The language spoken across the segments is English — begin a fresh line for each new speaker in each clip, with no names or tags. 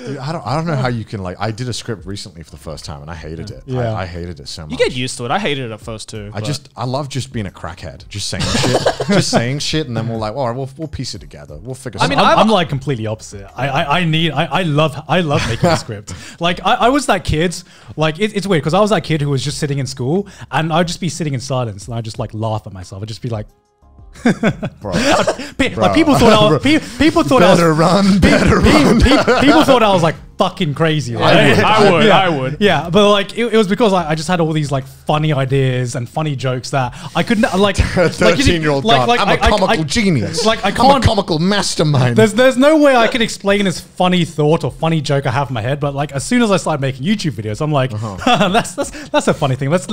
Dude, I don't know how you can like. I did a script recently for the first time and I hated it.
Yeah.
I hated it so much.
You get used to it. I hated it at first too.
I love just being a crackhead, just saying shit, just saying shit, and then we're like, all right, we'll piece it together. We'll figure.
I mean, I'm like completely opposite. I love making a script. Like I was that kid. Like it's weird because I was that kid who was just sitting in school and I'd just be sitting in silence and I'd just like laugh at myself. I'd just be like. Like people thought people thought
better run.
People thought I was like fucking crazy. Right?
I would.
Yeah, but like it was because I just had all these like funny ideas and funny jokes that I couldn't like.
13-year-old I'm a comical genius.
Like I'm
a comical mastermind.
There's no way I could explain this funny thought or funny joke I have in my head. But like as soon as I started making YouTube videos, I'm like, that's a funny thing. Let's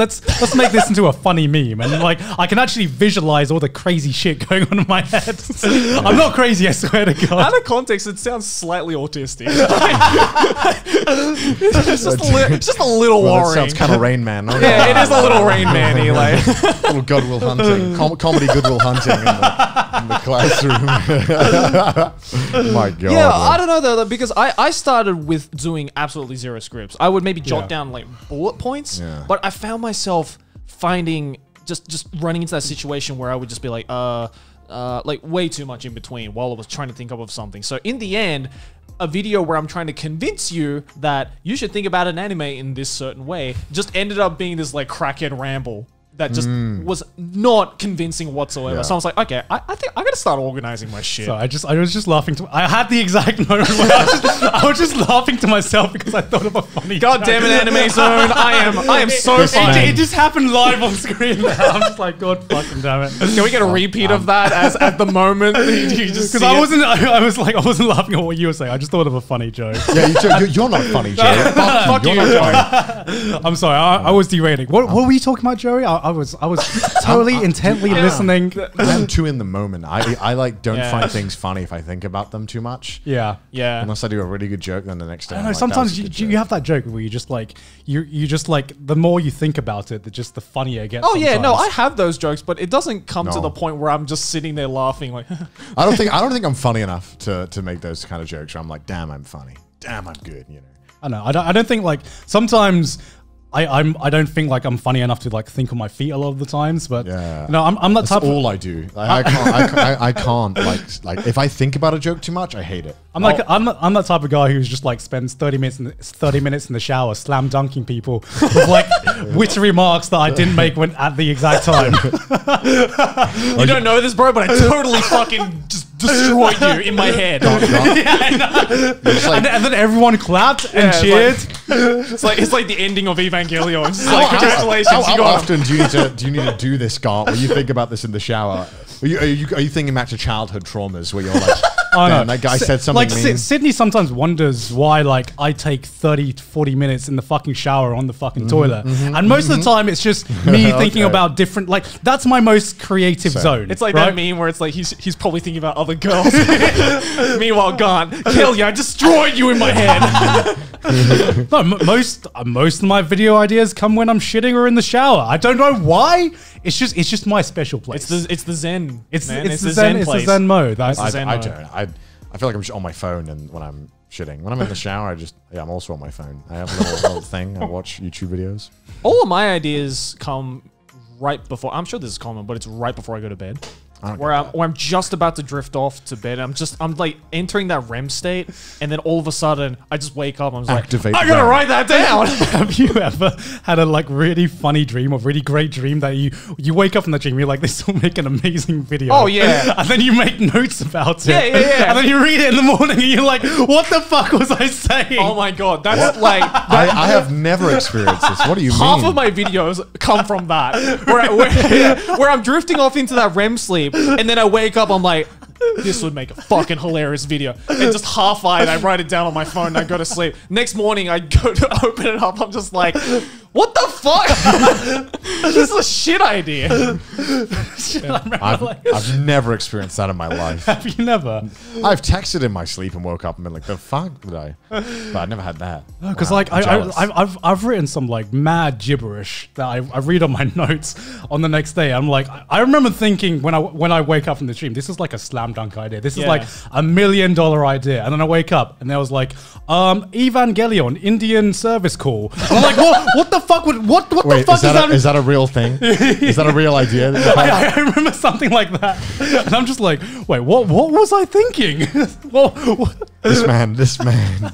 make this into a funny meme. And like I can actually visualize all the crazy shit going on in my head. I'm not crazy, I swear to God.
Out of context, it sounds slightly autistic. it's just a little
Well,
worrying.
that sounds kind of Rain Man.
Yeah, it is a little Rain Man-y, like.
Little Goodwill Hunting, comedy Goodwill Hunting in the classroom. My God.
Yeah, I don't know though, because I started with doing absolutely zero scripts. I would maybe jot down like bullet points, but I found myself finding just running into that situation where I would just be like way too much in between while I was trying to think up of something. So in the end, a video where I'm trying to convince you that you should think about an anime in this certain way just ended up being this like crackhead ramble that just was not convincing whatsoever.
Yeah.
So I was like, okay, I think I gotta start organizing my shit.
So I was just laughing I had the exact moment where I was just laughing to myself because I thought of a funny
God damn it, Anime Zone! I am so funny.
It just happened live on screen. I'm just like, God fucking damn it!
Can we get a repeat of that as at the moment? You just
Because I wasn't laughing at what you were saying. I just thought of a funny joke.
Yeah, you're not funny, Joey. Fuck you. You're not funny.
I'm sorry, I was derailing. What were you talking about, Joey? I was totally intently listening.
I'm too in the moment. I like don't find things funny if I think about them too much.
Yeah.
Unless I do a really good joke, then the next day.
I don't know. Sometimes you have that joke where you just like you just like the more you think about it, the funnier it gets.
Oh yeah, no, I
sometimes.
have those jokes, but it doesn't come to the point where I'm just sitting there laughing like.
I don't think I'm funny enough to make those kind of jokes where I'm like, damn, I'm funny. Damn, I'm good. You know.
I know. I don't think like sometimes. I don't think like I'm funny enough to like think on my feet a lot of the times, but no, I'm that type.
That's all I do. I can't like if I think about a joke too much, I hate it.
I'm that type of guy who's just like spends 30 minutes in the shower slam dunking people with like witty remarks that I didn't make when at the exact time.
You don't know this, bro, but I totally fucking just destroyed you in my head.
And then everyone clapped and cheered.
It's like the ending of Evangelion. It's just like, congratulations.
How often do you need to do this, Garnt? Where you think about this in the shower? Are you thinking back to childhood traumas where you're like, damn, that guy said something
like
mean?
Sydney sometimes wonders why like I take 30 to 40 minutes in the fucking shower on the fucking toilet. And most of the time it's just me thinking about different, like that's my most creative zone.
It's like that meme where it's like he's probably thinking about other girls. Meanwhile, Garnt, kill you, I destroyed you in my head.
No, most of my video ideas come when I'm shitting or in the shower. I don't know why. It's just my special place.
It's the Zen.
It's
man.
the Zen. It's the Zen mode.
I don't. I feel like I'm just on my phone, and when I'm shitting, when I'm in the shower, I'm also on my phone. I have a little thing. I watch YouTube videos.
All of my ideas come right before. I'm sure this is common, but it's right before I go to bed. Where I'm just about to drift off to bed. I'm like entering that REM state, and then all of a sudden I just wake up. I'm just
Activate
like, I gotta write that down.
Have you ever had a like really funny dream or really great dream that you wake up from the dream, you're like, this will make an amazing video.
Oh yeah,
and then you make notes about it.
Yeah.
And then you read it in the morning, and you're like, what the fuck was I saying?
Oh my God, that's like
I have never experienced this. What do you mean?
Half of my videos come from that, where I'm drifting off into that REM sleep, and then I wake up, I'm like, this would make a fucking hilarious video. And just half-eyed, I write it down on my phone and I go to sleep. Next morning, I go to open it up, I'm just like, what the fuck? This is a shit idea.
I've never experienced that in my life.
Have you never?
I've texted in my sleep and woke up and been like, the fuck did I? But I never had that.
No, because
Wow,
like
I'm jealous.
I've written some like mad gibberish that I read on my notes on the next day. I'm like, I remember thinking when I wake up from the dream, this is like a slam dunk idea. This is like $1 million idea. And then I wake up and there was like, Evangelion, Indian service call. And I'm like, what the fuck would, what
Wait,
the fuck is that?
Is that a real thing? Is that a real idea?
I remember something like that. And I'm just like, wait, what was I thinking? What?
This man